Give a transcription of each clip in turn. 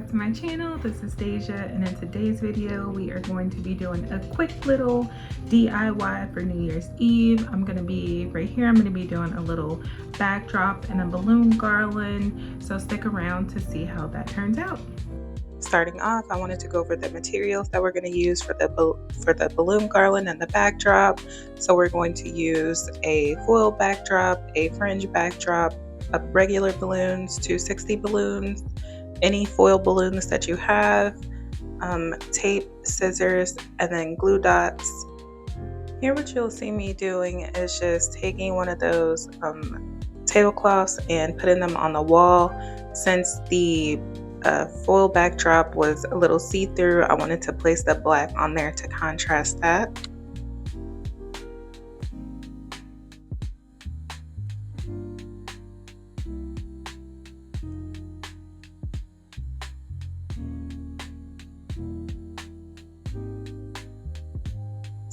back to my channel. This is Deja, and in today's video we are going to be doing a quick little DIY for New Year's Eve. I'm going to be doing a little backdrop and a balloon garland, so stick around to see how that turns out. Starting off, I wanted to go over the materials that we're going to use for the balloon garland and the backdrop. So we're going to use a foil backdrop, a fringe backdrop, regular balloons, 260 balloons, any foil balloons that you have, tape, scissors, and then glue dots. Here what you'll see me doing is just taking one of those tablecloths and putting them on the wall. Since the foil backdrop was a little see-through, I wanted to place the black on there to contrast that.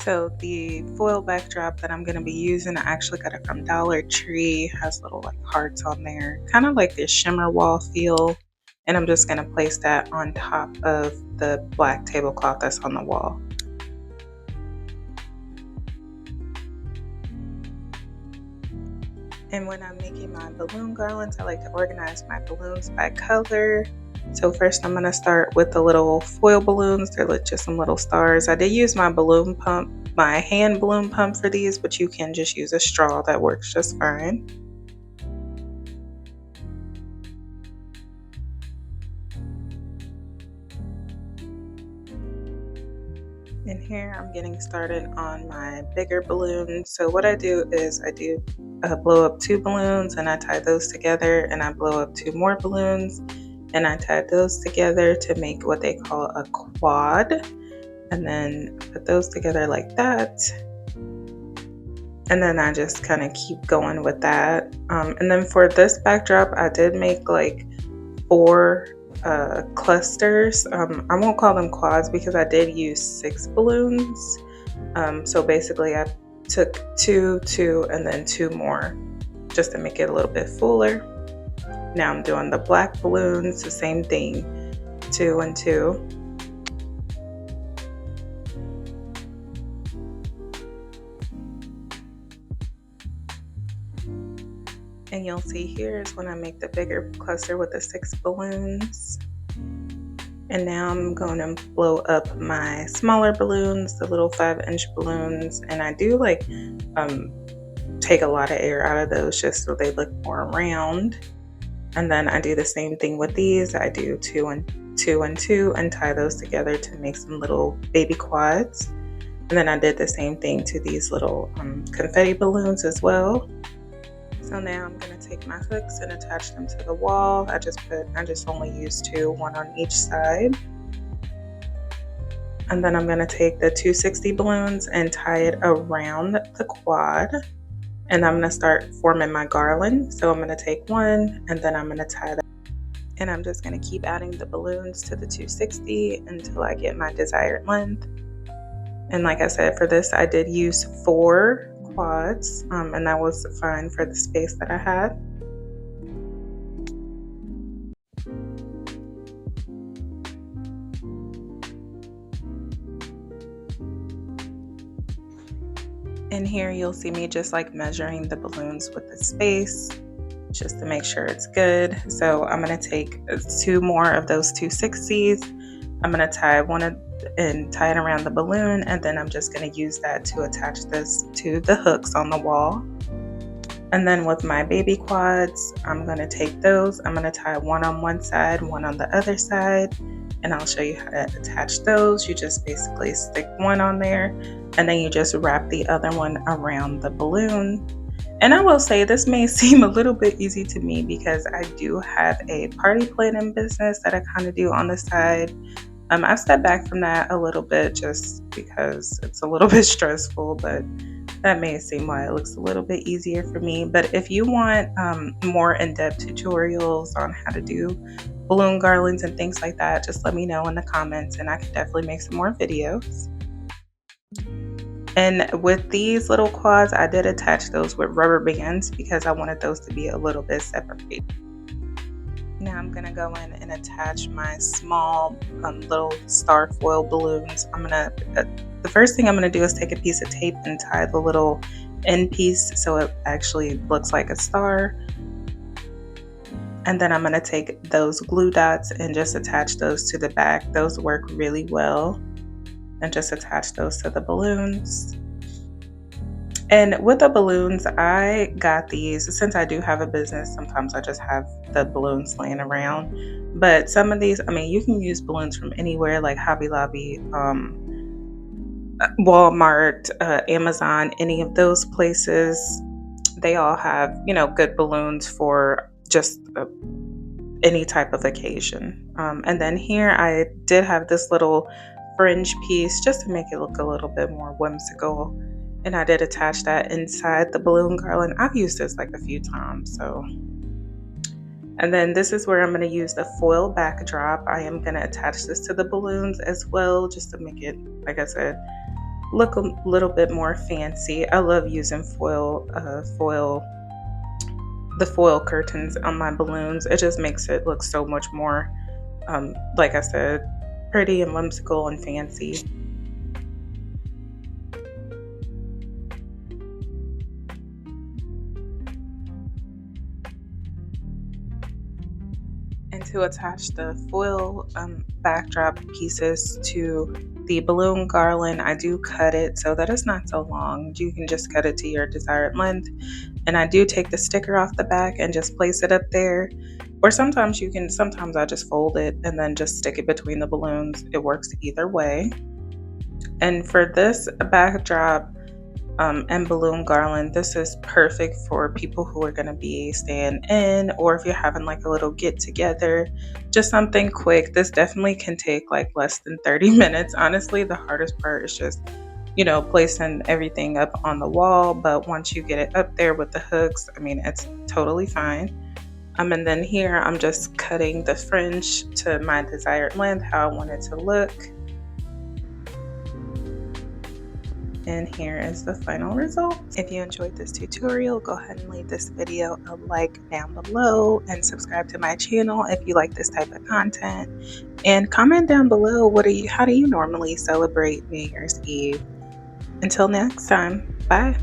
So the foil backdrop that I'm going to be using, I actually got it from Dollar Tree. It has little like hearts on there, kind of like this shimmer wall feel. And I'm just going to place that on top of the black tablecloth that's on the wall. And when I'm making my balloon garlands, I like to organize my balloons by color. So first I'm going to start with the little foil balloons. They're just some little stars. I did use my balloon pump, my hand balloon pump for these, but you can just use a straw. That works just fine. And here I'm getting started on my bigger balloons. So what I do is I do blow up 2 balloons and I tie those together, and I blow up 2 more balloons and I tie those together to make what they call a quad, and then put those together like that. And then I just kind of keep going with that. And then for this backdrop, I did make like 4 clusters. I won't call them quads because I did use 6 balloons. So basically I took 2, 2, and then 2 more just to make it a little bit fuller. Now I'm doing the black balloons, the same thing, 2 and 2. And you'll see here is when I make the bigger cluster with the 6 balloons. And now I'm going to blow up my smaller balloons, the little 5-inch balloons. And I do like take a lot of air out of those just so they look more round. And then I do the same thing with these. I do 2 and 2 and 2 and tie those together to make some little baby quads. And then I did the same thing to these little confetti balloons as well. So now I'm going to take my hooks and attach them to the wall. I just only used 2, 1 on each side. And then I'm going to take the 260 balloons and tie it around the quad. And I'm going to start forming my garland. So I'm going to take 1 and then I'm going to tie that. And I'm just going to keep adding the balloons to the 260 until I get my desired length. And like I said, for this I did use 4 quads, and that was fine for the space that I had. And here you'll see me just like measuring the balloons with the space just to make sure it's good. So I'm going to take 2 more of those 260s. I'm going to tie tie it around the balloon, and then I'm just going to use that to attach this to the hooks on the wall. And then with my baby quads, I'm going to take those. I'm going to tie 1 on one side, 1 on the other side, and I'll show you how to attach those. You just basically stick 1 on there, and then you just wrap the other one around the balloon. And I will say this may seem a little bit easy to me because I do have a party planning business that I kind of do on the side. I've stepped back from that a little bit just because it's a little bit stressful, but that may seem why it looks a little bit easier for me. But if you want more in-depth tutorials on how to do balloon garlands and things like that, just let me know in the comments and I can definitely make some more videos. And with these little quads, I did attach those with rubber bands because I wanted those to be a little bit separated. Now I'm gonna go in and attach my small little star foil balloons. The first thing I'm gonna do is take a piece of tape and tie the little end piece so it actually looks like a star. And then I'm gonna take those glue dots and just attach those to the back. Those work really well. And just attach those to the balloons. And with the balloons, I got these, since I do have a business, sometimes I just have the balloons laying around. But some of these, I mean, you can use balloons from anywhere, like Hobby Lobby, Walmart, Amazon, any of those places. They all have, good balloons for just any type of occasion. And then here I did have this little fringe piece just to make it look a little bit more whimsical. And I did attach that inside the balloon garland. I've used this like a few times, so. And then this is where I'm going to use the foil backdrop. I am going to attach this to the balloons as well, just to make it, like I said, look a little bit more fancy. I love using the foil curtains on my balloons. It just makes it look so much more, like I said, pretty and whimsical and fancy. And to attach the foil backdrop pieces to the balloon garland, I do cut it so that it's not so long. You can just cut it to your desired length. And I do take the sticker off the back and just place it up there. Or sometimes I just fold it and then just stick it between the balloons. It works either way. And for this backdrop, and balloon garland, this is perfect for people who are going to be staying in, or if you're having like a little get together, just something quick. This definitely can take like less than 30 minutes. Honestly, the hardest part is just, placing everything up on the wall. But once you get it up there with the hooks, I mean, it's totally fine. And then here I'm just cutting the fringe to my desired length, how I want it to look. And here is the final result. If you enjoyed this tutorial, go ahead and leave this video a like down below and subscribe to my channel if you like this type of content. And comment down below, how do you normally celebrate New Year's Eve? Until next time, bye.